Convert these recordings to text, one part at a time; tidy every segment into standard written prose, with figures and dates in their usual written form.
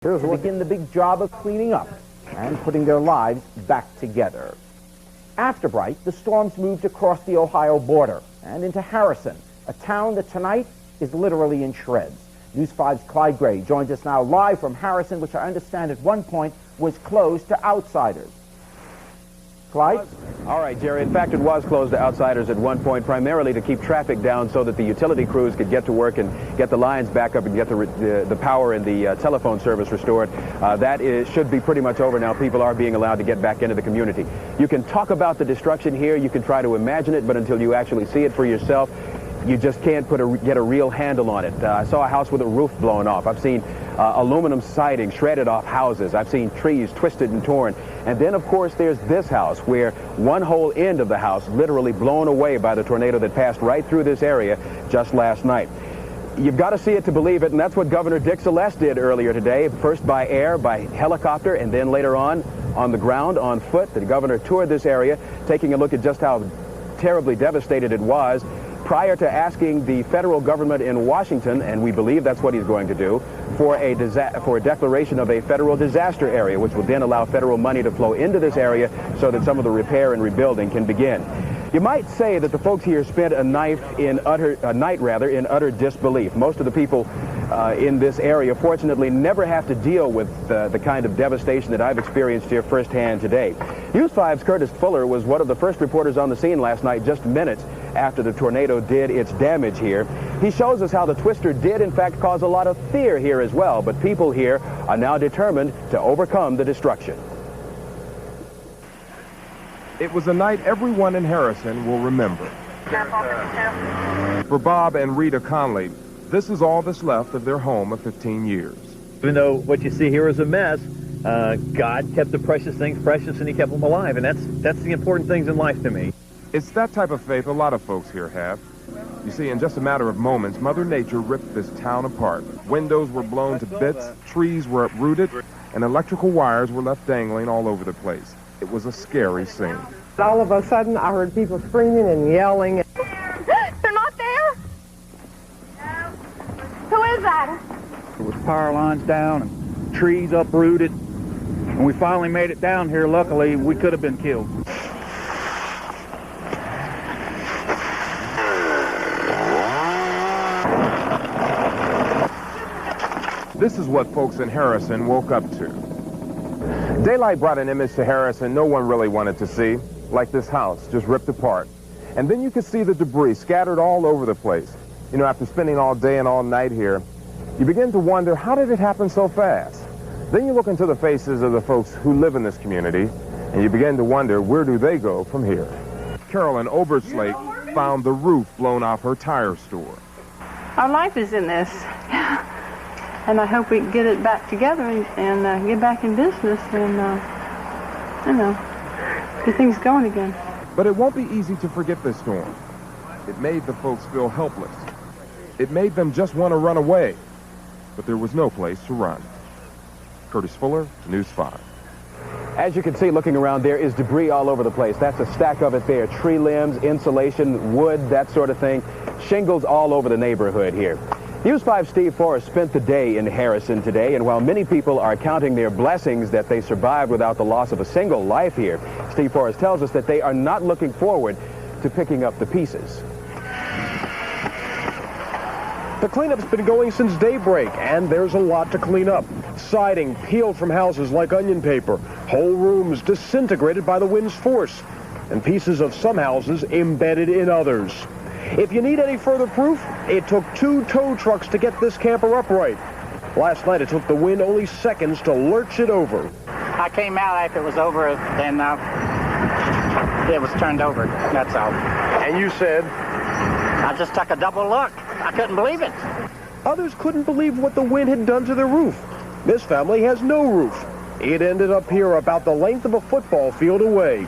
to begin the big job of cleaning up and putting their lives back together. After Wright, the storms moved across the Ohio border and into Harrison, a town that tonight is literally in shreds. News 5's Clyde Gray joins us now live from Harrison, which I understand at one point was closed to outsiders. Clyde? All right, Jerry. In fact, it was closed to outsiders at one point, primarily to keep traffic down so that the utility crews could get to work and get the lines back up and get the power and the telephone service restored. Should be pretty much over now. People are being allowed to get back into the community. You can talk about the destruction here. You can try to imagine it, but until you actually see it for yourself, you just can't get a real handle on it. I saw a house with a roof blown off. I've seen aluminum siding shredded off houses. I've seen trees twisted and torn. And then, of course, there's this house where one whole end of the house literally blown away by the tornado that passed right through this area just last night. You've got to see it to believe it, and that's what Governor Dick Celeste did earlier today, first by air, by helicopter, and then later on the ground, on foot. The governor toured this area, taking a look at just how terribly devastated it was, prior to asking the federal government in Washington, and we believe that's what he's going to do, for a declaration of a federal disaster area, which will then allow federal money to flow into this area so that some of the repair and rebuilding can begin. You might say that the folks here spent a night in utter disbelief. Most of the people in this area, fortunately, never have to deal with the kind of devastation that I've experienced here firsthand today. News 5's Courtis Fuller was one of the first reporters on the scene last night, just minutes after the tornado did its damage here. He shows us how the twister did, in fact, cause a lot of fear here as well, but people here are now determined to overcome the destruction. It was a night everyone in Harrison will remember. For Bob and Rita Conley, this is all that's left of their home of 15 years. Even though what you see here is a mess, God kept the precious things precious and he kept them alive, and that's the important things in life to me. It's that type of faith a lot of folks here have. You see, in just a matter of moments, Mother Nature ripped this town apart. Windows were blown to bits, trees were uprooted, and electrical wires were left dangling all over the place. It was a scary scene. All of a sudden, I heard people screaming and yelling. They're not there? No. Who is that? There was power lines down and trees uprooted. When we finally made it down here, luckily, we could have been killed. This is what folks in Harrison woke up to. Daylight brought an image to Harrison no one really wanted to see, like this house just ripped apart. And then you could see the debris scattered all over the place. You know, after spending all day and all night here, you begin to wonder, how did it happen so fast? Then you look into the faces of the folks who live in this community, and you begin to wonder, where do they go from here? Carolyn Oberslake found the roof blown off her tire store. Our life is in this. And I hope we can get it back together and get back in business and, get things going again. But it won't be easy to forget this storm. It made the folks feel helpless. It made them just want to run away. But there was no place to run. Courtis Fuller, News 5. As you can see, looking around, there is debris all over the place. That's a stack of it there. Tree limbs, insulation, wood, that sort of thing. Shingles all over the neighborhood here. News 5's Steve Forrest spent the day in Harrison today, and while many people are counting their blessings that they survived without the loss of a single life here, Steve Forrest tells us that they are not looking forward to picking up the pieces. The cleanup's been going since daybreak, and there's a lot to clean up. Siding peeled from houses like onion paper, whole rooms disintegrated by the wind's force, and pieces of some houses embedded in others. If you need any further proof, it took 2 tow trucks to get this camper upright. Last night, it took the wind only seconds to lurch it over. I came out after it was over, then it was turned over, that's all. And you said? I just took a double look. I couldn't believe it. Others couldn't believe what the wind had done to their roof. This family has no roof. It ended up here about the length of a football field away.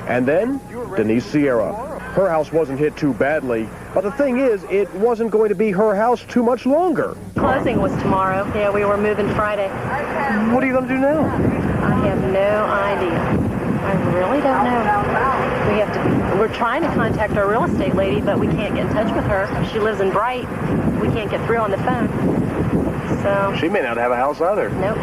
And then, Denise Sierra. Her house wasn't hit too badly, but the thing is, it wasn't going to be her house too much longer. Closing was tomorrow. Yeah, we were moving Friday. What are you going to do now? I have no idea. I really don't know. We're trying to contact our real estate lady, but we can't get in touch with her. She lives in Wright. We can't get through on the phone. So She may not have a house either. nope.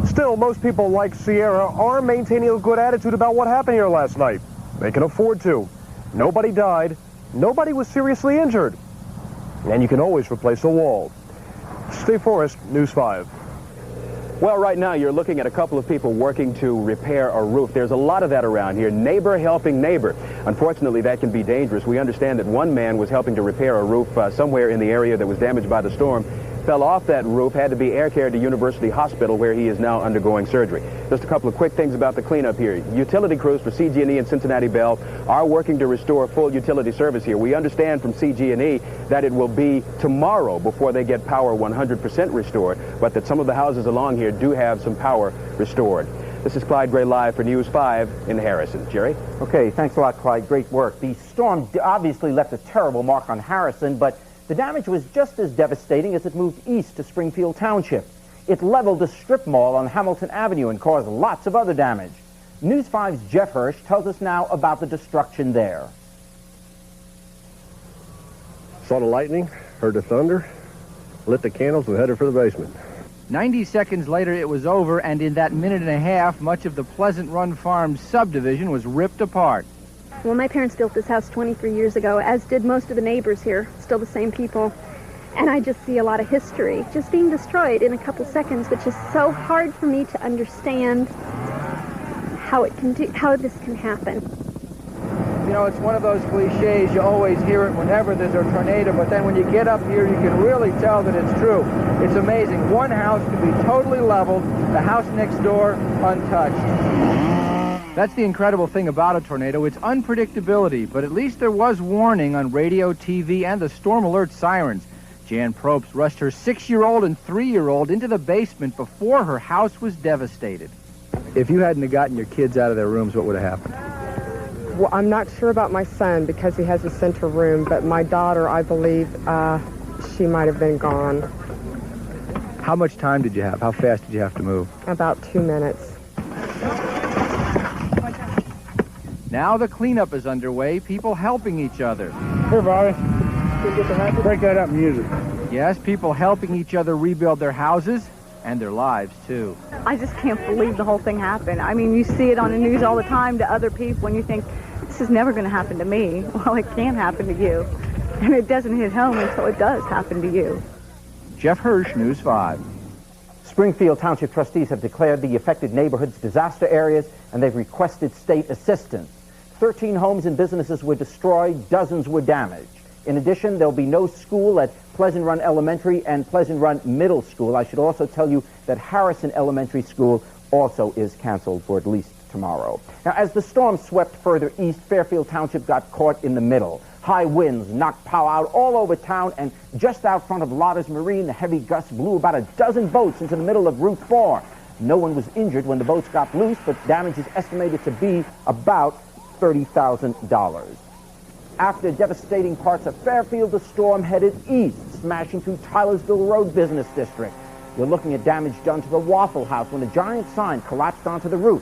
Still, most people like Sierra are maintaining a good attitude about what happened here last night. They can afford to. Nobody died. Nobody was seriously injured. And you can always replace a wall. Steve Forrest, News 5. Well, right now you're looking at a couple of people working to repair a roof. There's a lot of that around here. Neighbor helping neighbor. Unfortunately, that can be dangerous. We understand that one man was helping to repair a roof somewhere in the area that was damaged by the storm. Fell off that roof, had to be air carried to University Hospital, where he is now undergoing surgery. Just a couple of quick things about the cleanup here. Utility crews for CG&E and Cincinnati Bell are working to restore full utility service here. We understand from CG&E that it will be tomorrow before they get power 100% restored, but that some of the houses along here do have some power restored. This is Clyde Gray live for News 5 in Harrison. Jerry? Okay, thanks a lot, Clyde. Great work. The storm obviously left a terrible mark on Harrison, but the damage was just as devastating as it moved east to Springfield Township. It leveled a strip mall on Hamilton Avenue and caused lots of other damage. News 5's Jeff Hirsh tells us now about the destruction there. Saw the lightning, heard the thunder, lit the candles and headed for the basement. 90 seconds later, it was over, and in that minute and a half, much of the Pleasant Run Farms subdivision was ripped apart. Well, my parents built this house 23 years ago, as did most of the neighbors here, still the same people. And I just see a lot of history just being destroyed in a couple seconds, which is so hard for me to understand how this can happen. You know, it's one of those cliches. You always hear it whenever there's a tornado, but then when you get up here, you can really tell that it's true. It's amazing. One house can be totally leveled, the house next door untouched. That's the incredible thing about a tornado. It's unpredictability, but at least there was warning on radio, TV, and the storm alert sirens. Jan Probst rushed her 6-year-old and 3-year-old into the basement before her house was devastated. If you hadn't gotten your kids out of their rooms, what would have happened? Well, I'm not sure about my son because he has a center room, but my daughter, I believe, she might have been gone. How much time did you have? How fast did you have to move? About 2 minutes. Now the cleanup is underway, people helping each other. Here, Bobby. Break that up and use it. Yes, people helping each other rebuild their houses and their lives, too. I just can't believe the whole thing happened. I mean, you see it on the news all the time to other people, and you think, this is never going to happen to me. Well, it can happen to you. And it doesn't hit home until it does happen to you. Jeff Hirsh, News 5. Springfield Township trustees have declared the affected neighborhoods disaster areas, and they've requested state assistance. 13 homes and businesses were destroyed, dozens were damaged. In addition, there'll be no school at Pleasant Run Elementary and Pleasant Run Middle School. I should also tell you that Harrison Elementary School also is canceled for at least tomorrow. Now, as the storm swept further east, Fairfield Township got caught in the middle. High winds knocked power out all over town, and just out front of Lotters Marine, the heavy gusts blew about a dozen boats into the middle of Route 4. No one was injured when the boats got loose, but damage is estimated to be about $30,000. After devastating parts of Fairfield, the storm headed east, smashing through Tylersville Road Business District. You're looking at damage done to the Waffle House when a giant sign collapsed onto the roof.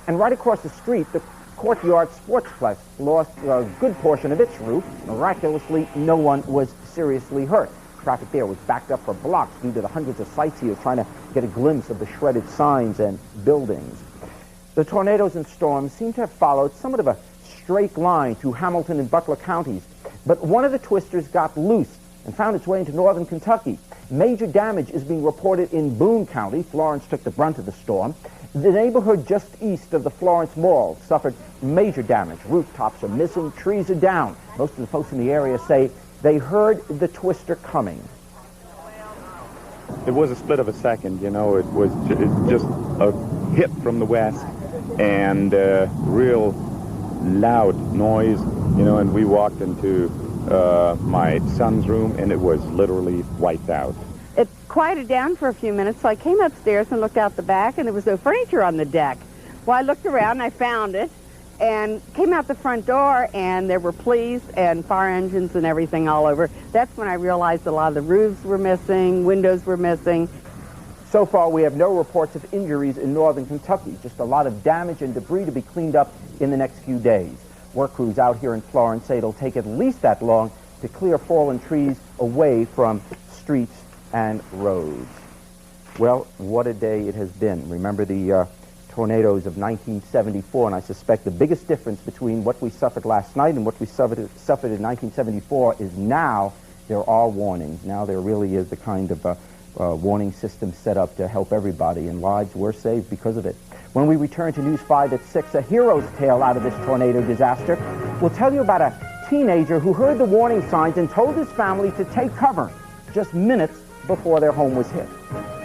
And right across the street, the Courtyard Sportsplex lost a good portion of its roof. Miraculously, no one was seriously hurt. Traffic there was backed up for blocks due to the hundreds of sightseers trying to get a glimpse of the shredded signs and buildings. The tornadoes and storms seem to have followed somewhat of a straight line through Hamilton and Butler counties, but one of the twisters got loose and found its way into northern Kentucky. Major damage is being reported in Boone County. Florence took the brunt of the storm. The neighborhood just east of the Florence Mall suffered major damage. Rooftops are missing, trees are down. Most of the folks in the area say they heard the twister coming. It was a split of a second, you know. It was just a hit from the west and real loud noise, you know, and we walked into my son's room and it was literally wiped out. It quieted down for a few minutes, so I came upstairs and looked out the back, and there was no furniture on the deck. Well, I looked around and I found it and came out the front door, and there were police and fire engines and everything all over. That's when I realized a lot of the roofs were missing, windows were missing. So far, we have no reports of injuries in northern Kentucky, just a lot of damage and debris to be cleaned up in the next few days. Work crews out here in Florence say it'll take at least that long to clear fallen trees away from streets and roads. Well, what a day it has been. Remember the tornadoes of 1974, and I suspect the biggest difference between what we suffered last night and what we suffered in 1974 is now there are warnings. Now there really is the kind of warning system set up to help everybody, and lives were saved because of it. When we return to News 5 at 6, a hero's tale out of this tornado disaster. We'll tell you about a teenager who heard the warning signs and told his family to take cover just minutes before their home was hit.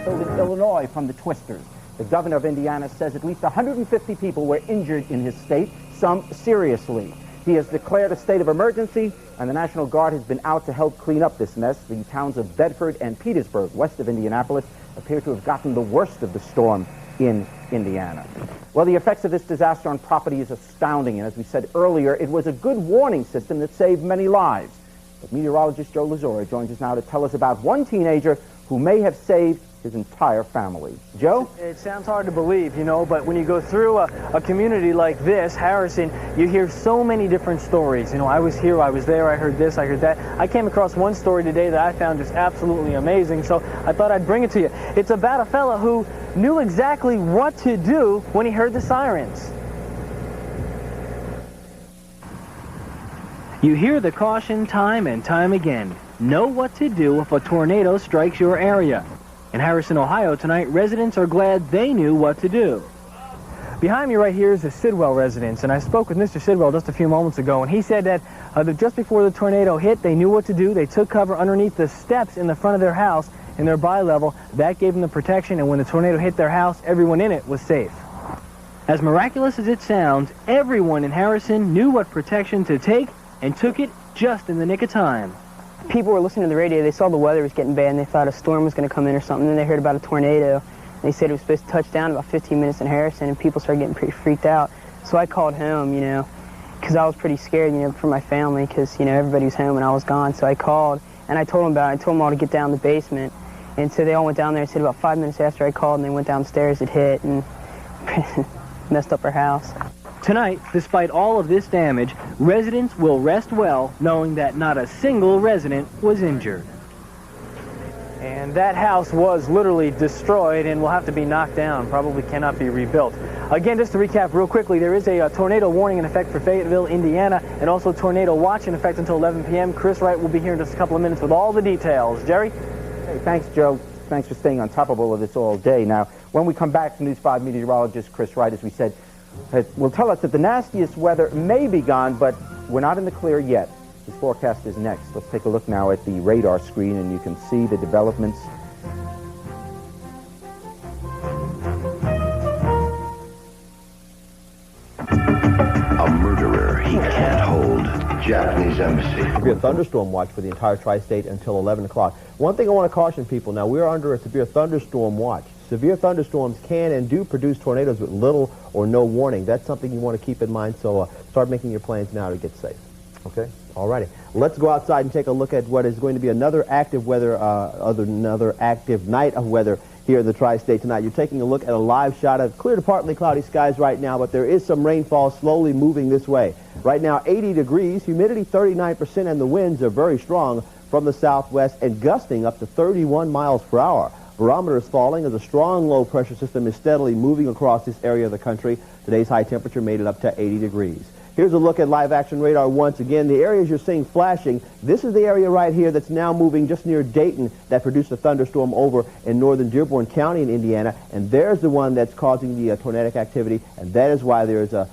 So with Illinois from the Twisters. The governor of Indiana says at least 150 people were injured in his state, some seriously. He has declared a state of emergency, and the National Guard has been out to help clean up this mess. The towns of Bedford and Petersburg, west of Indianapolis, appear to have gotten the worst of the storm in Indiana. Well, the effects of this disaster on property is astounding, and as we said earlier, it was a good warning system that saved many lives. But meteorologist Joe Lizura joins us now to tell us about one teenager who may have saved his entire family. Joe? It sounds hard to believe, you know, but when you go through a community like this, Harrison, you hear so many different stories. You know, I was here, I was there, I heard this, I heard that. I came across one story today that I found just absolutely amazing, so I thought I'd bring it to you. It's about a fella who knew exactly what to do when he heard the sirens. You hear the caution time and time again. Know what to do if a tornado strikes your area. In Harrison, Ohio tonight, residents are glad they knew what to do. Behind me right here is the Sidwell residence, and I spoke with Mr. Sidwell just a few moments ago, and he said that just before the tornado hit, they knew what to do. They took cover underneath the steps in the front of their house in their bi-level. That gave them the protection, and when the tornado hit their house, everyone in it was safe. As miraculous as it sounds, everyone in Harrison knew what protection to take and took it just in the nick of time. People were listening to the radio. They saw the weather was getting bad, and they thought a storm was going to come in or something. Then they heard about a tornado. And they said it was supposed to touch down in about 15 minutes in Harrison, and people started getting pretty freaked out. So I called home, you know, because I was pretty scared, you know, for my family, because, you know, everybody was home and I was gone. So I called, and I told them about it. I told them all to get down the basement. And so they all went down there. I said about 5 minutes after I called, and they went downstairs. It hit and messed up our house. Tonight, despite all of this damage, residents will rest well knowing that not a single resident was injured. And that house was literally destroyed and will have to be knocked down, probably cannot be rebuilt. Again, just to recap real quickly, there is a tornado warning in effect for Fayetteville, Indiana, and also tornado watch in effect until 11 p.m. Chris Wright will be here in just a couple of minutes with all the details. Jerry? Hey, thanks, Joe. Thanks for staying on top of all of this all day. Now, when we come back, News 5 meteorologist Chris Wright, as we said, will tell us that the nastiest weather may be gone, but we're not in the clear yet. His forecast is next. Let's take a look now at the radar screen, and you can see the developments. A murderer he can't hold. Japanese embassy. There'll be a thunderstorm watch for the entire tri-state until 11 o'clock. One thing I want to caution people, now we're under a severe thunderstorm watch. Severe thunderstorms can and do produce tornadoes with little or no warning. That's something you want to keep in mind, so start making your plans now to get safe. Okay? All righty. Let's go outside and take a look at what is going to be another active weather, another active night of weather here in the tri-state tonight. You're taking a look at a live shot of clear to partly cloudy skies right now, but there is some rainfall slowly moving this way. Right now, 80 degrees, humidity 39%, and the winds are very strong from the southwest and gusting up to 31 miles per hour. Barometer is falling as a strong low-pressure system is steadily moving across this area of the country. Today's high temperature made it up to 80 degrees. Here's a look at live-action radar once again. The areas you're seeing flashing, this is the area right here that's now moving just near Dayton that produced a thunderstorm over in northern Dearborn County in Indiana, and there's the one that's causing the tornadic activity, and that is why there is a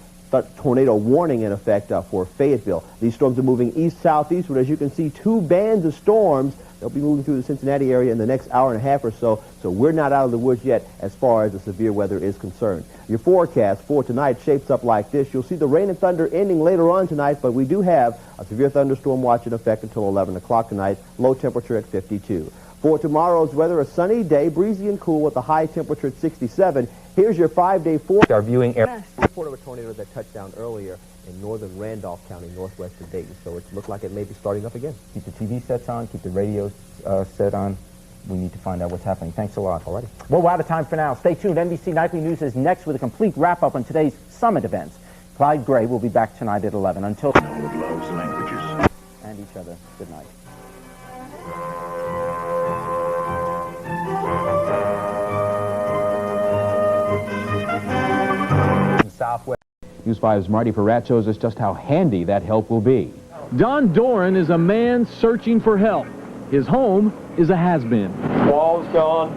tornado warning in effect for Fayetteville. These storms are moving east-southeastward. As you can see, two bands of storms. They'll be moving through the Cincinnati area in the next hour and a half or so, so we're not out of the woods yet as far as the severe weather is concerned. Your forecast for tonight shapes up like this. You'll see the rain and thunder ending later on tonight, but we do have a severe thunderstorm watch in effect until 11 o'clock tonight, low temperature at 52. For tomorrow's weather, a sunny day, breezy and cool with a high temperature at 67. Here's your 5-day forecast. Our viewing area. Report of a tornado that touched down earlier in northern Randolph County, northwest of Dayton. So it looked like it may be starting up again. Keep the TV sets on, keep the radio set on. We need to find out what's happening. Thanks a lot. Alrighty. Well, we're out of time for now. Stay tuned. NBC Nightly News is next with a complete wrap-up on today's summit events. Clyde Gray will be back tonight at 11. Until Loves languages. And each other. Good night. southwest. News 5's Marty Pieratt shows us just how handy that help will be. Don Doran is a man searching for help. His home is a has-been. Wall's gone.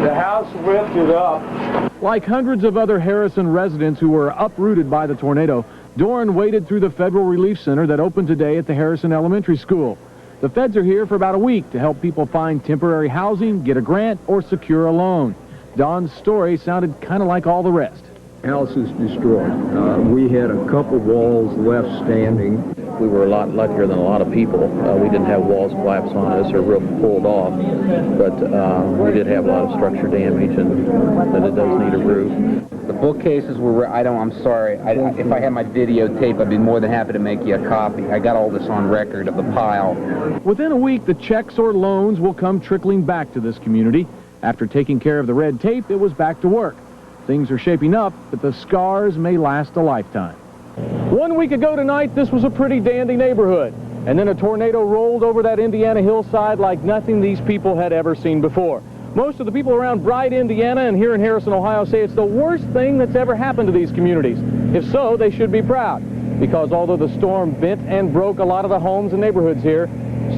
The house lifted up. Like hundreds of other Harrison residents who were uprooted by the tornado, Doran waded through the Federal Relief Center that opened today at the Harrison Elementary School. The feds are here for about a week to help people find temporary housing, get a grant, or secure a loan. Don's story sounded kind of like all the rest. House is destroyed. We had a couple walls left standing. We were a lot luckier than a lot of people. We didn't have walls collapse on us or roof pulled off, but we did have a lot of structure damage, and it does need a roof. The bookcases were, I'm sorry, if I had my videotape, I'd be more than happy to make you a copy. I got all this on record of the pile. Within a week, the checks or loans will come trickling back to this community. After taking care of the red tape, it was back to work. Things are shaping up, but the scars may last a lifetime. 1 week ago tonight, this was a pretty dandy neighborhood. And then a tornado rolled over that Indiana hillside like nothing these people had ever seen before. Most of the people around Wright, Indiana, and here in Harrison, Ohio, say it's the worst thing that's ever happened to these communities. If so, they should be proud. Because although the storm bent and broke a lot of the homes and neighborhoods here,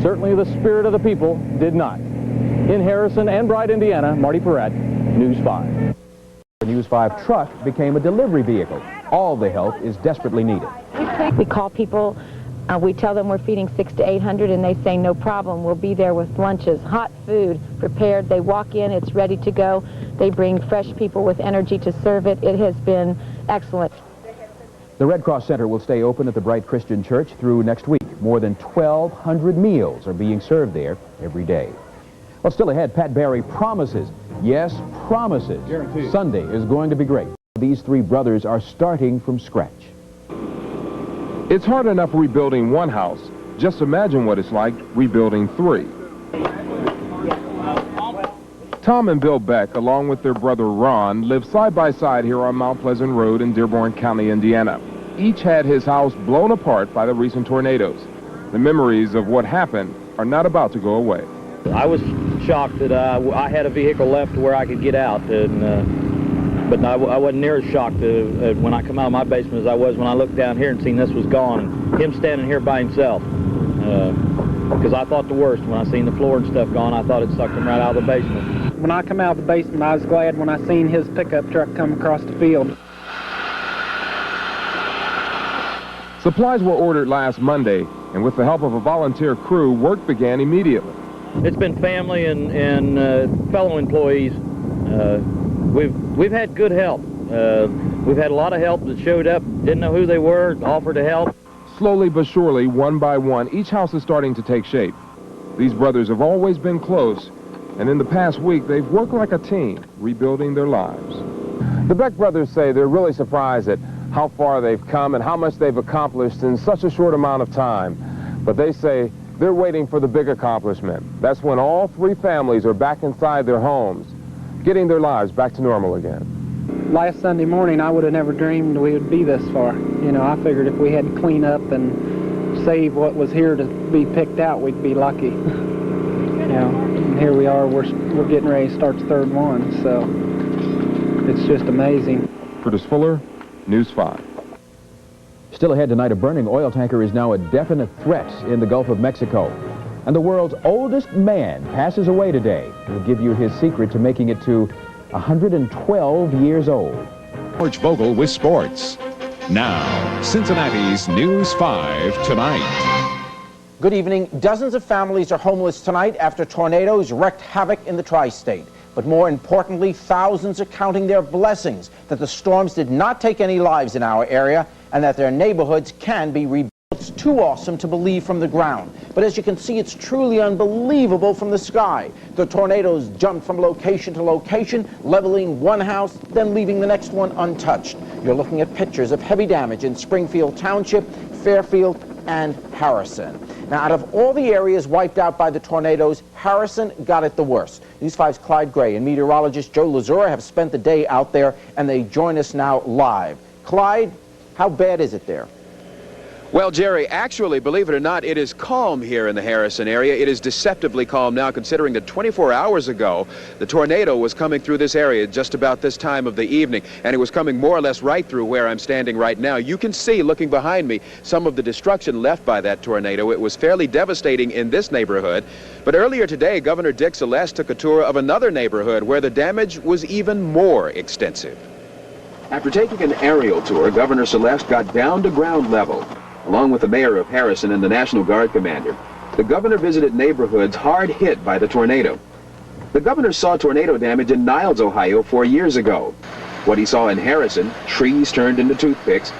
certainly the spirit of the people did not. In Harrison and Wright, Indiana, Marty Pieratt, News 5. The News 5 truck became a delivery vehicle. All the help is desperately needed. We call people, we tell them we're feeding 600 to 800, and they say no problem. We'll be there with lunches, hot food prepared. They walk in, it's ready to go. They bring fresh people with energy to serve it. It has been excellent. The Red Cross Center will stay open at the Bright Christian Church through next week. More than 1,200 meals are being served there every day. Well, still ahead, Pat Barry promises, yes, promises, guaranteed, Sunday is going to be great. These three brothers are starting from scratch. It's hard enough rebuilding one house. Just imagine what it's like rebuilding three. Tom and Bill Beck, along with their brother Ron, live side by side here on Mount Pleasant Road in Dearborn County, Indiana. Each had his house blown apart by the recent tornadoes. The memories of what happened are not about to go away. I was shocked that I had a vehicle left where I could get out, but I wasn't near as shocked when I come out of my basement as I was when I looked down here and seen this was gone, and him standing here by himself. Because I thought the worst. When I seen the floor and stuff gone, I thought it sucked him right out of the basement. When I come out of the basement, I was glad when I seen his pickup truck come across the field. Supplies were ordered last Monday, and with the help of a volunteer crew, work began immediately. It's been family and fellow employees. We've had good help. We've had a lot of help that showed up, didn't know who they were, offered to help. Slowly but surely, one by one, each house is starting to take shape. These brothers have always been close, and in the past week, they've worked like a team, rebuilding their lives. The Beck brothers say they're really surprised at how far they've come and how much they've accomplished in such a short amount of time. But they say they're waiting for the big accomplishment. That's when all three families are back inside their homes, getting their lives back to normal again. Last Sunday morning, I would have never dreamed we would be this far. You know, I figured if we had to clean up and save what was here to be picked out, we'd be lucky. You know, and here we are, we're getting ready to start the third one, so it's just amazing. Courtis Fuller, News 5. Still ahead tonight, a burning oil tanker is now a definite threat in the Gulf of Mexico. And the world's oldest man passes away today. We'll give you his secret to making it to 112 years old. George Vogel with sports. Now, Cincinnati's News 5 Tonight. Good evening. Dozens of families are homeless tonight after tornadoes wreaked havoc in the tri-state. But more importantly, thousands are counting their blessings that the storms did not take any lives in our area and that their neighborhoods can be rebuilt. It's too awesome to believe from the ground. But as you can see, it's truly unbelievable from the sky. The tornadoes jumped from location to location, leveling one house, then leaving the next one untouched. You're looking at pictures of heavy damage in Springfield Township, Fairfield, and Harrison. Now, out of all the areas wiped out by the tornadoes, Harrison got it the worst. News 5's Clyde Gray and meteorologist Joe Lizura have spent the day out there, and they join us now live. Clyde, how bad is it there? Well, Jerry, actually, believe it or not, it is calm here in the Harrison area. It is deceptively calm now, considering that 24 hours ago, the tornado was coming through this area just about this time of the evening, and it was coming more or less right through where I'm standing right now. You can see, looking behind me, some of the destruction left by that tornado. It was fairly devastating in this neighborhood. But earlier today, Governor Dick Celeste took a tour of another neighborhood where the damage was even more extensive. After taking an aerial tour, Governor Celeste got down to ground level. Along with the mayor of Harrison and the National Guard commander, the governor visited neighborhoods hard hit by the tornado. The governor saw tornado damage in Niles, Ohio 4 years ago. What he saw in Harrison, trees turned into toothpicks,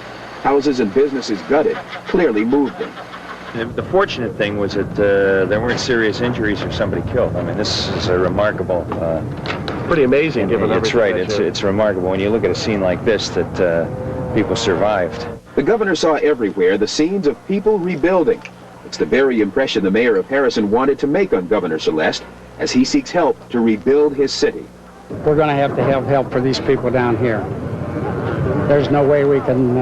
houses and businesses gutted, clearly moved him. The fortunate thing was that there weren't serious injuries or somebody killed. I mean, this is a remarkable... pretty amazing, given everything. It's right. It's remarkable when you look at a scene like this that people survived. The governor saw everywhere the scenes of people rebuilding. It's the very impression the mayor of Harrison wanted to make on Governor Celeste as he seeks help to rebuild his city. We're going to have help for these people down here. There's no way we can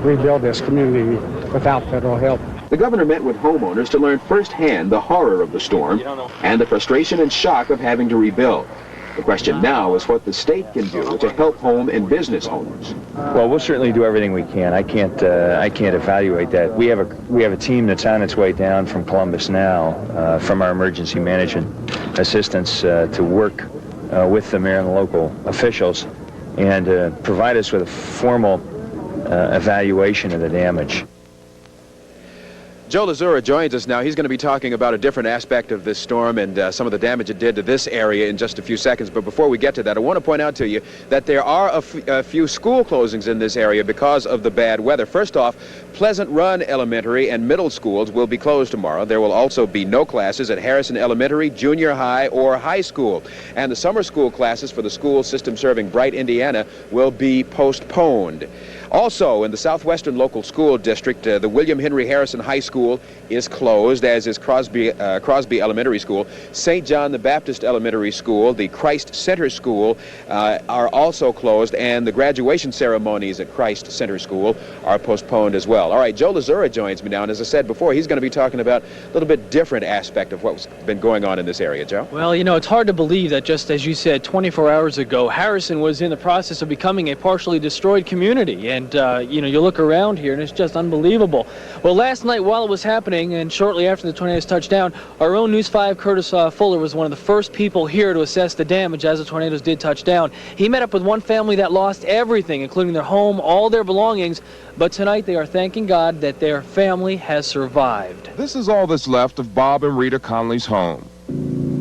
rebuild this community without federal help. The governor met with homeowners to learn firsthand the horror of the storm and the frustration and shock of having to rebuild. The question now is what the state can do to help home and business owners. Well, we'll certainly do everything we can. I can't evaluate that. We have a team that's on its way down from Columbus now, from our emergency management assistance, to work with the mayor and the local officials and provide us with a formal evaluation of the damage. Joe Lizura joins us now. He's going to be talking about a different aspect of this storm and some of the damage it did to this area in just a few seconds. But before we get to that, I want to point out to you that there are a few school closings in this area because of the bad weather. First off, Pleasant Run Elementary and middle schools will be closed tomorrow. There will also be no classes at Harrison Elementary, junior high, or high school. And the summer school classes for the school system serving Wright, Indiana, will be postponed. Also, in the Southwestern Local School District, the William Henry Harrison High School is closed, as is Crosby Elementary School. St. John the Baptist Elementary School, the Christ Center School are also closed, and the graduation ceremonies at Christ Center School are postponed as well. All right, Joe Lizura joins me now, and as I said before, he's going to be talking about a little bit different aspect of what's been going on in this area. Joe? Well, you know, it's hard to believe that just as you said 24 hours ago, Harrison was in the process of becoming a partially destroyed community. And you know, you look around here and it's just unbelievable. Well, last night while it was happening and shortly after the tornadoes touched down, our own News 5 Courtis Fuller was one of the first people here to assess the damage as the tornadoes did touch down. He met up with one family that lost everything, including their home, all their belongings, but tonight they are thanking God that their family has survived. This is all that's left of Bob and Rita Conley's home.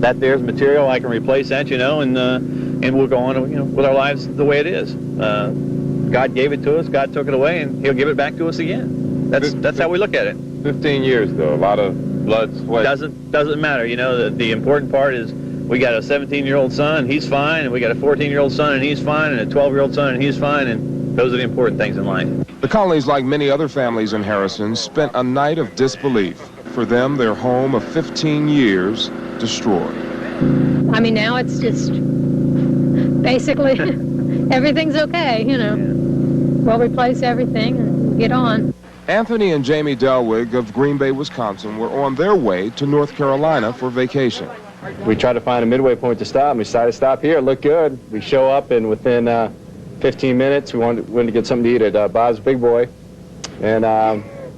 That there's material, I can replace that, you know, and we'll go on, you know, with our lives the way it is. God gave it to us, God took it away, and he'll give it back to us again. That's how we look at it. 15 years, though, a lot of blood, sweat. Doesn't matter, you know, the important part is we got a 17-year-old son, he's fine, and we got a 14-year-old son, and he's fine, and a 12-year-old son, and he's fine, and those are the important things in life. The Conleys, like many other families in Harrison, spent a night of disbelief. For them, their home of 15 years destroyed. I mean, now it's just basically everything's okay, you know. We'll replace everything and get on. Anthony and Jamie Delwig of Green Bay, Wisconsin, were on their way to North Carolina for vacation. We tried to find a midway point to stop, and we decided to stop here. It looked good. We show up, and within 15 minutes, we wanted to get something to eat at Bob's Big Boy, and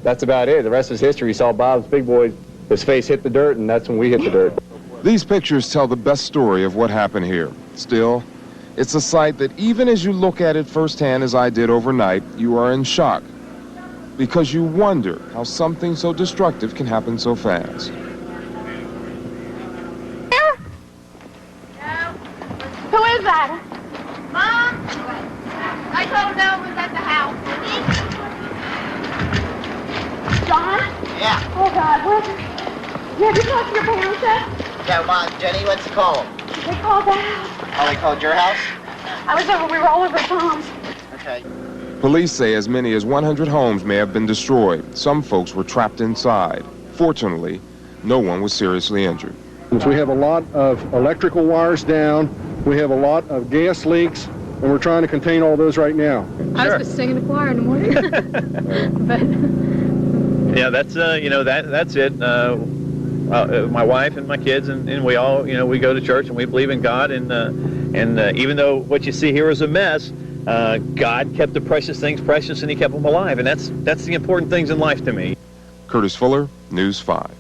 that's about it. The rest is history. We saw Bob's Big Boy, his face hit the dirt, and that's when we hit the dirt. These pictures tell the best story of what happened here. Still, it's a sight that even as you look at it firsthand, as I did overnight, you are in shock, because you wonder how something so destructive can happen so fast. Who is that? Mom? I told him no one was at the house. John? Yeah. Oh, God, what? Yeah, you talked to your parents yet? Yeah, Mom, Jenny, let's call them. They called the house. Oh, they called your house? We were all over Tom's. Okay. Police say as many as 100 homes may have been destroyed. Some folks were trapped inside. Fortunately, no one was seriously injured. We have a lot of electrical wires down. We have a lot of gas leaks, and we're trying to contain all those right now. I was just singing the choir in the morning. Yeah, that's that's it. My wife and my kids and we all, we go to church and we believe in God, and even though what you see here is a mess, God kept the precious things precious, and He kept them alive, and that's the important things in life to me. Courtis Fuller, News 5.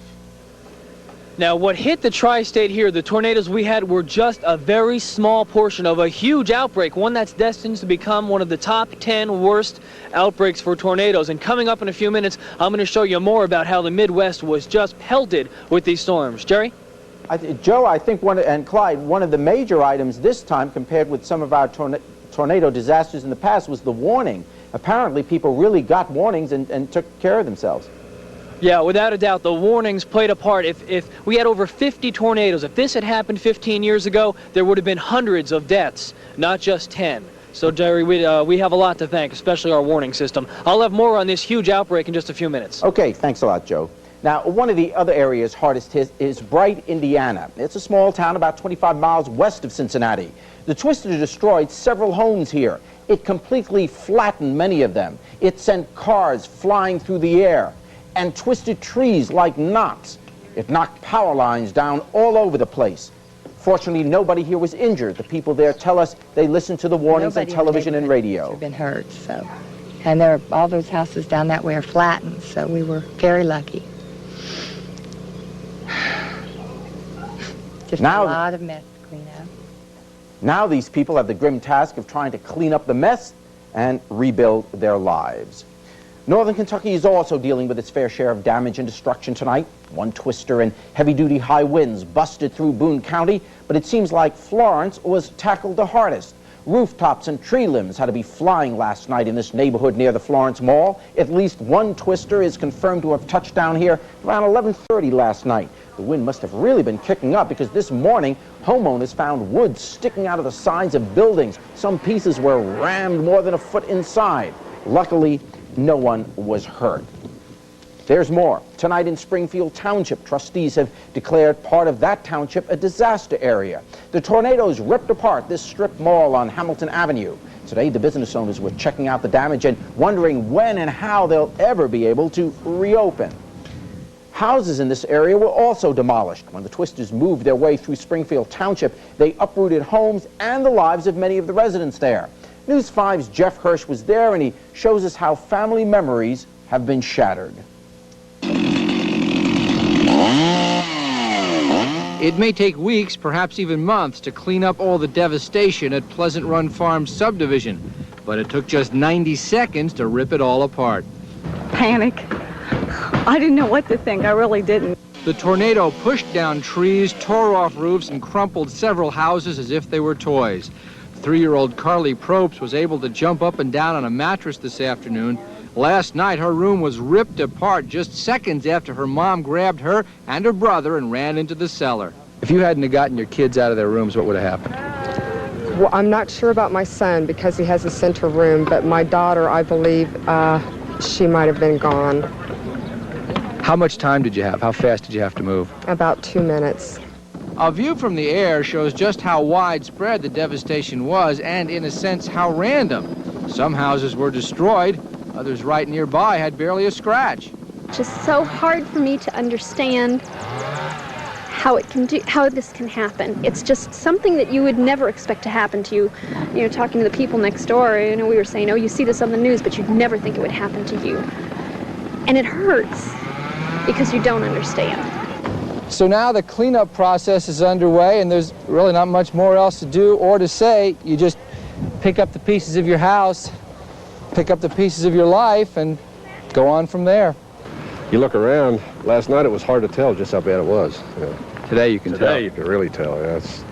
Now, what hit the tri-state here, the tornadoes we had, were just a very small portion of a huge outbreak, one that's destined to become one of the top 10 worst outbreaks for tornadoes. And coming up in a few minutes, I'm going to show you more about how the Midwest was just pelted with these storms. Jerry? Joe, I think and Clyde, one of the major items this time compared with some of our tornado disasters in the past was the warning. Apparently, people really got warnings and took care of themselves. Yeah, without a doubt, the warnings played a part. If we had over 50 tornadoes, if this had happened 15 years ago, there would have been hundreds of deaths, not just 10. So, Jerry, we have a lot to thank, especially our warning system. I'll have more on this huge outbreak in just a few minutes. Okay, thanks a lot, Joe. Now, one of the other areas hardest hit is Wright, Indiana. It's a small town about 25 miles west of Cincinnati. The twister destroyed several homes here. It completely flattened many of them. It sent cars flying through the air and twisted trees like knots. It knocked power lines down all over the place. Fortunately, nobody here was injured. The people there tell us they listened to the warnings on television and radio. Have been hurt, so. And all those houses down that way are flattened, so we were very lucky. Just a lot of mess to clean up. Now these people have the grim task of trying to clean up the mess and rebuild their lives. Northern Kentucky is also dealing with its fair share of damage and destruction tonight. One twister and heavy-duty high winds busted through Boone County, but it seems like Florence was tackled the hardest. Rooftops and tree limbs had to be flying last night in this neighborhood near the Florence Mall. At least one twister is confirmed to have touched down here around 11:30 last night. The wind must have really been kicking up because this morning, homeowners found wood sticking out of the sides of buildings. Some pieces were rammed more than a foot inside. Luckily, no one was hurt. There's more. Tonight in Springfield Township, trustees have declared part of that township a disaster area. The tornadoes ripped apart this strip mall on Hamilton Avenue. Today, the business owners were checking out the damage and wondering when and how they'll ever be able to reopen. Houses in this area were also demolished. When the twisters moved their way through Springfield Township, they uprooted homes and the lives of many of the residents there. News 5's Jeff Hirsh was there, and he shows us how family memories have been shattered. It may take weeks, perhaps even months, to clean up all the devastation at Pleasant Run Farm subdivision, but it took just 90 seconds to rip it all apart. Panic. I didn't know what to think. I really didn't. The tornado pushed down trees, tore off roofs, and crumpled several houses as if they were toys. 3-year-old Carly Probst was able to jump up and down on a mattress this afternoon. Last night, her room was ripped apart just seconds after her mom grabbed her and her brother and ran into the cellar. If you hadn't gotten your kids out of their rooms, what would have happened? Well, I'm not sure about my son because he has a center room, but my daughter, I believe, she might have been gone. How much time did you have? How fast did you have to move? About 2 minutes. A view from the air shows just how widespread the devastation was and, in a sense, how random. Some houses were destroyed. Others right nearby had barely a scratch. It's just so hard for me to understand how this can happen. It's just something that you would never expect to happen to you. You know, talking to the people next door, we were saying, oh, you see this on the news, but you'd never think it would happen to you. And it hurts because you don't understand. So now the cleanup process is underway, and there's really not much more else to do or to say. You just pick up the pieces of your house, pick up the pieces of your life, and go on from there. You look around, last night it was hard to tell just how bad it was. Yeah. Today you can tell. Today you can really tell, yeah. It's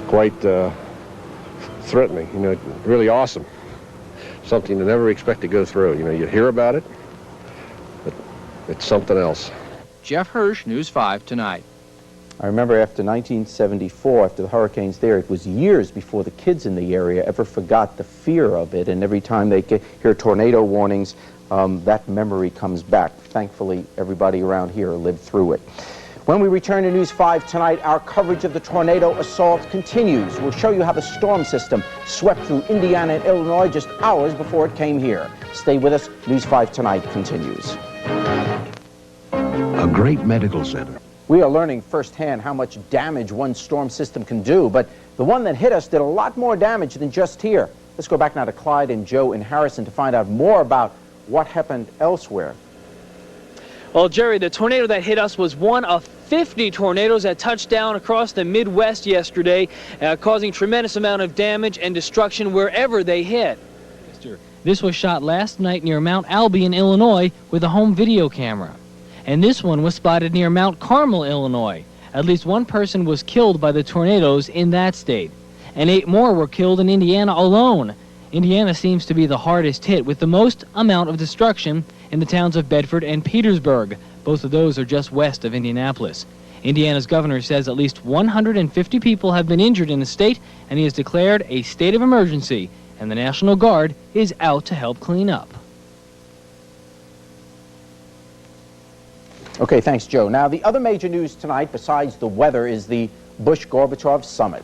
quite threatening, really awesome. Something you never expect to go through. You hear about it, but it's something else. Jeff Hirsh, News 5 Tonight. I remember after 1974, after the hurricanes there, it was years before the kids in the area ever forgot the fear of it, and every time they hear tornado warnings, that memory comes back. Thankfully, everybody around here lived through it. When we return to News 5 tonight, our coverage of the tornado assault continues. We'll show you how the storm system swept through Indiana and Illinois just hours before it came here. Stay with us. News 5 Tonight continues. A great medical center. We are learning firsthand how much damage one storm system can do, but the one that hit us did a lot more damage than just here. Let's go back now to Clyde and Joe in Harrison to find out more about what happened elsewhere. Well, Jerry, the tornado that hit us was one of 50 tornadoes that touched down across the Midwest yesterday, causing tremendous amount of damage and destruction wherever they hit. This was shot last night near Mount Albion, Illinois, with a home video camera. And this one was spotted near Mount Carmel, Illinois. At least one person was killed by the tornadoes in that state. And 8 more were killed in Indiana alone. Indiana seems to be the hardest hit, with the most amount of destruction in the towns of Bedford and Petersburg. Both of those are just west of Indianapolis. Indiana's governor says at least 150 people have been injured in the state, and he has declared a state of emergency, and the National Guard is out to help clean up. Okay, thanks, Joe. Now, the other major news tonight, besides the weather, is the Bush-Gorbachev summit.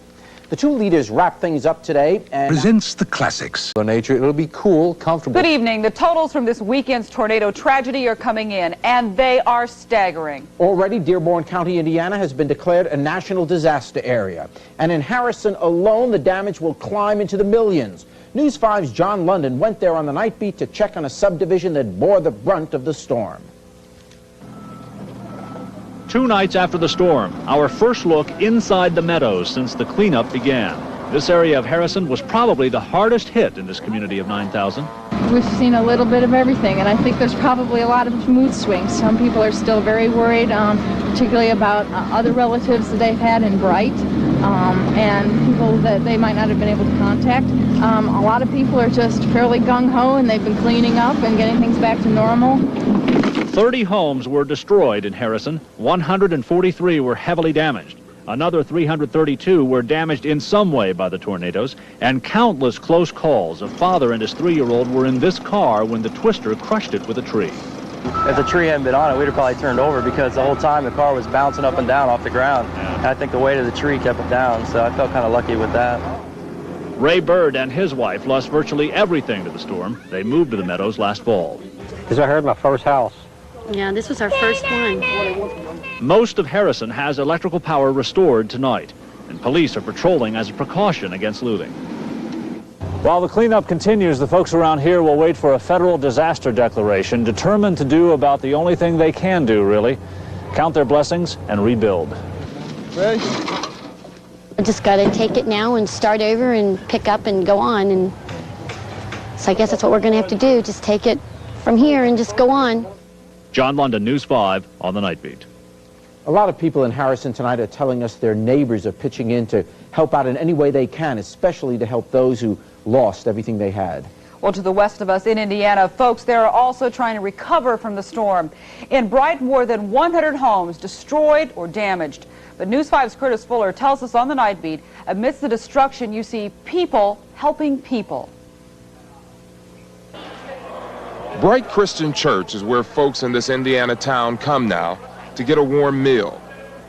The two leaders wrap things up today and presents the classics. The nature, it'll be cool, comfortable. Good evening. The totals from this weekend's tornado tragedy are coming in, and they are staggering. Already, Dearborn County, Indiana, has been declared a national disaster area. And in Harrison alone, the damage will climb into the millions. News 5's John London went there on the night beat to check on a subdivision that bore the brunt of the storm. 2 nights after the storm, our first look inside the meadows since the cleanup began. This area of Harrison was probably the hardest hit in this community of 9,000. We've seen a little bit of everything, and I think there's probably a lot of mood swings. Some people are still very worried, particularly about other relatives that they've had in Wright, and people that they might not have been able to contact. A lot of people are just fairly gung-ho, and they've been cleaning up and getting things back to normal. 30 homes were destroyed in Harrison. 143 were heavily damaged. Another 332 were damaged in some way by the tornadoes, and countless close calls. A father and his 3-year-old were in this car when the twister crushed it with a tree. If the tree hadn't been on it, we'd have probably turned over, because the whole time the car was bouncing up and down off the ground. And I think the weight of the tree kept it down, so I felt kind of lucky with that. Ray Bird and his wife lost virtually everything to the storm. They moved to the meadows last fall. This I heard my first house. Yeah, this was our first one. Most of Harrison has electrical power restored tonight, and police are patrolling as a precaution against looting. While the cleanup continues, the folks around here will wait for a federal disaster declaration, determined to do about the only thing they can do, really: count their blessings and rebuild. Ready? I just got to take it now and start over and pick up and go on. And so I guess that's what we're going to have to do, just take it from here and just go on. John London, News 5 on the Night Beat. A lot of people in Harrison tonight are telling us their neighbors are pitching in to help out in any way they can, especially to help those who lost everything they had. Well, to the west of us in Indiana, folks there are also trying to recover from the storm. In Wright, more than 100 homes destroyed or damaged. But News 5's Courtis Fuller tells us on the Night Beat, amidst the destruction, you see people helping people. Bright Christian Church is where folks in this Indiana town come now to get a warm meal,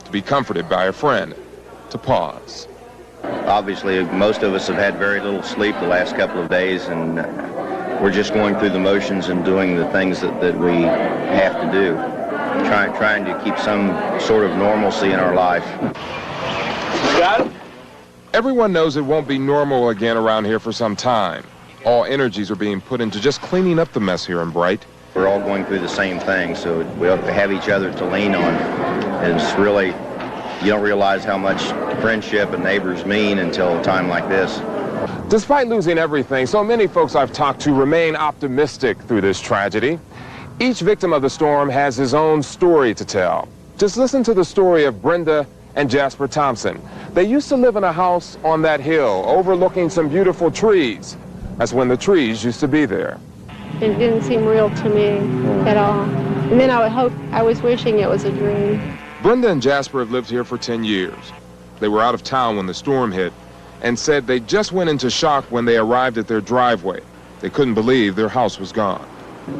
to be comforted by a friend, to pause. Obviously, most of us have had very little sleep the last couple of days, and we're just going through the motions and doing the things that we have to do, trying to keep some sort of normalcy in our life. Got it? Everyone knows it won't be normal again around here for some time. All energies are being put into just cleaning up the mess here in Bright. We're all going through the same thing, so we have each other to lean on. And it's really, you don't realize how much friendship and neighbors mean until a time like this. Despite losing everything, so many folks I've talked to remain optimistic through this tragedy. Each victim of the storm has his own story to tell. Just listen to the story of Brenda and Jasper Thompson. They used to live in a house on that hill overlooking some beautiful trees. That's when the trees used to be there. It didn't seem real to me at all. And then I was wishing it was a dream. Brenda and Jasper have lived here for 10 years. They were out of town when the storm hit and said they just went into shock when they arrived at their driveway. They couldn't believe their house was gone.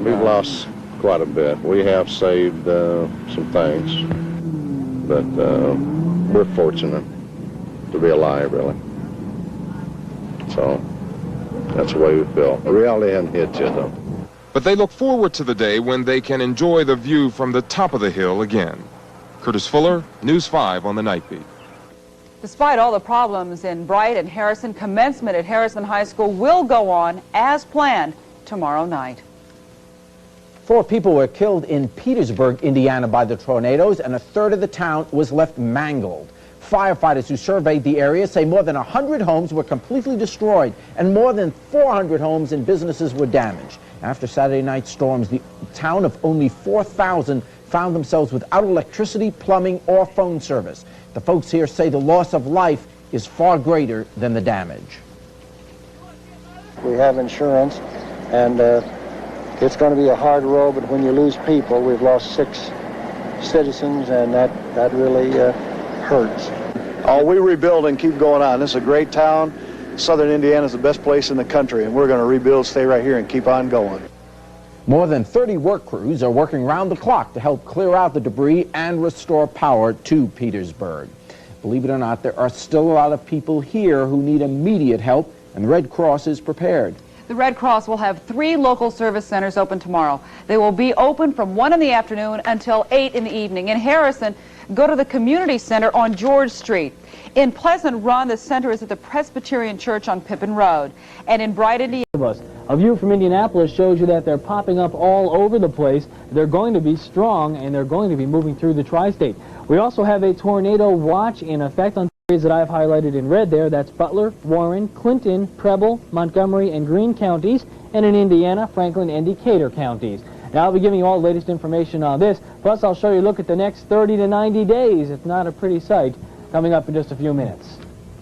We've lost quite a bit. We have saved some things, but we're fortunate to be alive, really. So that's the way we feel. The reality hasn't hit yet, though. But they look forward to the day when they can enjoy the view from the top of the hill again. Courtis Fuller, News 5 on the Night Beat. Despite all the problems in Wright and Harrison, commencement at Harrison High School will go on as planned tomorrow night. 4 people were killed in Petersburg, Indiana by the tornadoes, and a third of the town was left mangled. Firefighters who surveyed the area say more than 100 homes were completely destroyed and more than 400 homes and businesses were damaged. After Saturday night storms, the town of only 4,000 found themselves without electricity, plumbing, or phone service. The folks here say the loss of life is far greater than the damage. We have insurance, and it's going to be a hard road, but when you lose people, we've lost 6 citizens, and that really hurts. Oh, we rebuild and keep going on. This is a great town. Southern Indiana is the best place in the country, and we're going to rebuild, stay right here, and keep on going. More than 30 work crews are working round the clock to help clear out the debris and restore power to Petersburg. Believe it or not, there are still a lot of people here who need immediate help, and the Red Cross is prepared. The Red Cross will have 3 local service centers open tomorrow. They will be open from 1 in the afternoon until 8 in the evening. In Harrison, go to the community center on George Street. In Pleasant Run, the center is at the Presbyterian Church on Pippin Road. And in Bright, Indiana, a view from Indianapolis shows you that they're popping up all over the place. They're going to be strong, and they're going to be moving through the tri-state. We also have a tornado watch in effect on areas that I've highlighted in red there. That's Butler, Warren, Clinton, Preble, Montgomery, and Greene counties, and in Indiana, Franklin and Decatur counties. Now, I'll be giving you all the latest information on this. Plus, I'll show you a look at the next 30 to 90 days. It's not a pretty sight. Coming up in just a few minutes.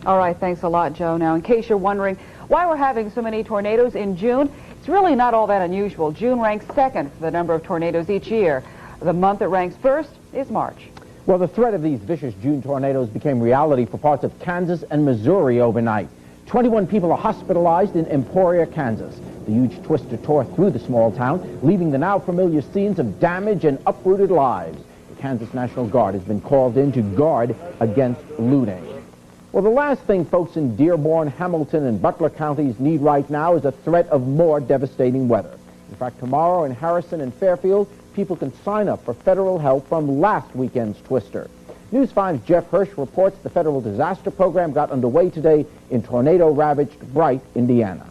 All right, thanks a lot, Joe. Now, in case you're wondering why we're having so many tornadoes in June, it's really not all that unusual. June ranks second for the number of tornadoes each year. The month that ranks first is March. Well, the threat of these vicious June tornadoes became reality for parts of Kansas and Missouri overnight. 21 people are hospitalized in Emporia, Kansas. The huge twister tore through the small town, leaving the now familiar scenes of damage and uprooted lives. The Kansas National Guard has been called in to guard against looting. Well, the last thing folks in Dearborn, Hamilton, and Butler counties need right now is a threat of more devastating weather. In fact, tomorrow in Harrison and Fairfield, people can sign up for federal help from last weekend's twister. News 5's Jeff Hirsh reports the federal disaster program got underway today in tornado-ravaged Wright, Indiana.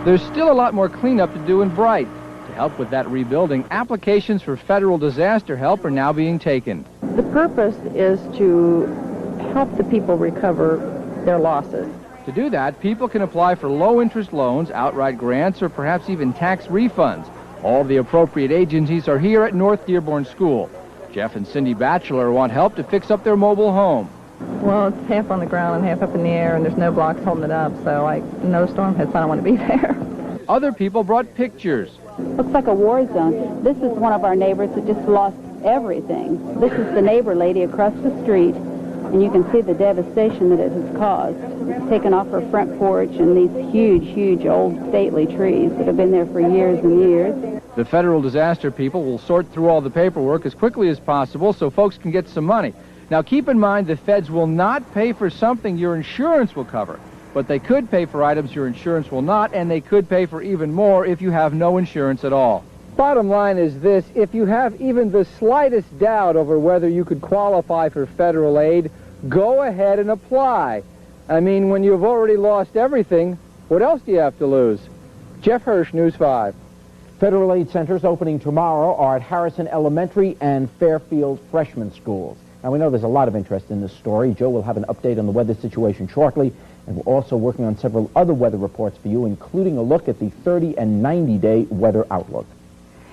There's still a lot more cleanup to do in Wright. To help with that rebuilding, applications for federal disaster help are now being taken. The purpose is to help the people recover their losses. To do that, people can apply for low-interest loans, outright grants, or perhaps even tax refunds. All the appropriate agencies are here at North Dearborn School. Jeff and Cindy Batchelor want help to fix up their mobile home. Well, it's half on the ground and half up in the air, and there's no blocks holding it up, so no storm hits, I don't want to be there. Other people brought pictures. Looks like a war zone. This is one of our neighbors that just lost everything. This is the neighbor lady across the street, and you can see the devastation that it has caused. It's taken off her front porch and these huge, huge old stately trees that have been there for years and years. The federal disaster people will sort through all the paperwork as quickly as possible so folks can get some money. Now, keep in mind the feds will not pay for something your insurance will cover, but they could pay for items your insurance will not, and they could pay for even more if you have no insurance at all. Bottom line is this: if you have even the slightest doubt over whether you could qualify for federal aid, go ahead and apply. I mean, when you've already lost everything, what else do you have to lose? Jeff Hirsh, News 5. Federal aid centers opening tomorrow are at Harrison Elementary and Fairfield Freshman Schools. Now, we know there's a lot of interest in this story. Joe will have an update on the weather situation shortly, and we're also working on several other weather reports for you, including a look at the 30- and 90-day weather outlook.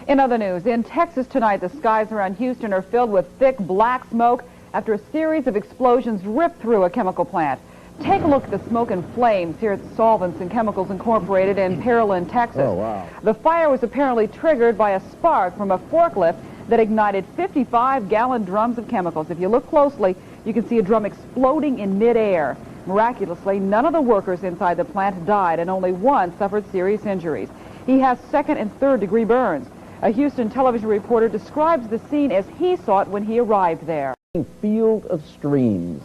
In other news, in Texas tonight, the skies around Houston are filled with thick black smoke after a series of explosions ripped through a chemical plant. Take a look at the smoke and flames here at Solvents and Chemicals Incorporated in Pearland, Texas. Oh, wow. The fire was apparently triggered by a spark from a forklift that ignited 55-gallon drums of chemicals. If you look closely, you can see a drum exploding in midair. Miraculously, none of the workers inside the plant died, and only one suffered serious injuries. He has second- and third-degree burns. A Houston television reporter describes the scene as he saw it when he arrived there. Field of streams.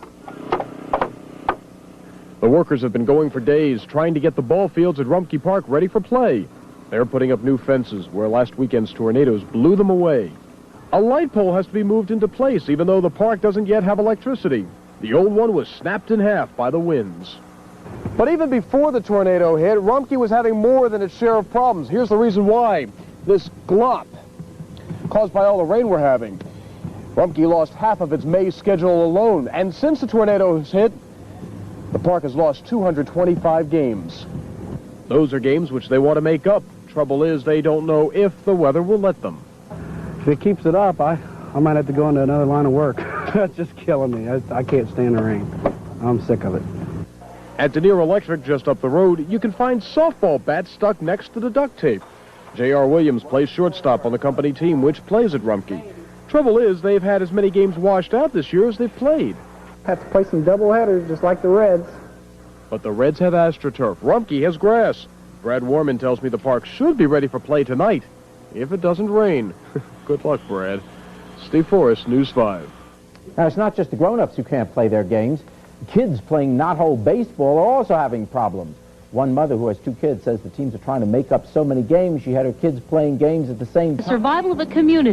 The workers have been going for days trying to get the ball fields at Rumpke Park ready for play. They're putting up new fences where last weekend's tornadoes blew them away. A light pole has to be moved into place even though the park doesn't yet have electricity. The old one was snapped in half by the winds. But even before the tornado hit, Rumpke was having more than its share of problems. Here's the reason why. This glop caused by all the rain we're having. Rumpke lost half of its May schedule alone, and since the tornadoes hit, the park has lost 225 games. Those are games which they want to make up. Trouble is, they don't know if the weather will let them. If it keeps it up, I might have to go into another line of work. That's just killing me. I can't stand the rain. I'm sick of it. At Denier Electric, just up the road, you can find softball bats stuck next to the duct tape. J.R. Williams plays shortstop on the company team, which plays at Rumpke. Trouble is, they've had as many games washed out this year as they've played. Have to play some doubleheaders just like the Reds. But the Reds have AstroTurf. Rumpke has grass. Brad Warman tells me the park should be ready for play tonight, if it doesn't rain. Good luck, Brad. Steve Forrest, News 5. Now, it's not just the grown-ups who can't play their games. Kids playing knot-hole baseball are also having problems. One mother who has 2 kids says the teams are trying to make up so many games she had her kids playing games at the same time. Survival of a community.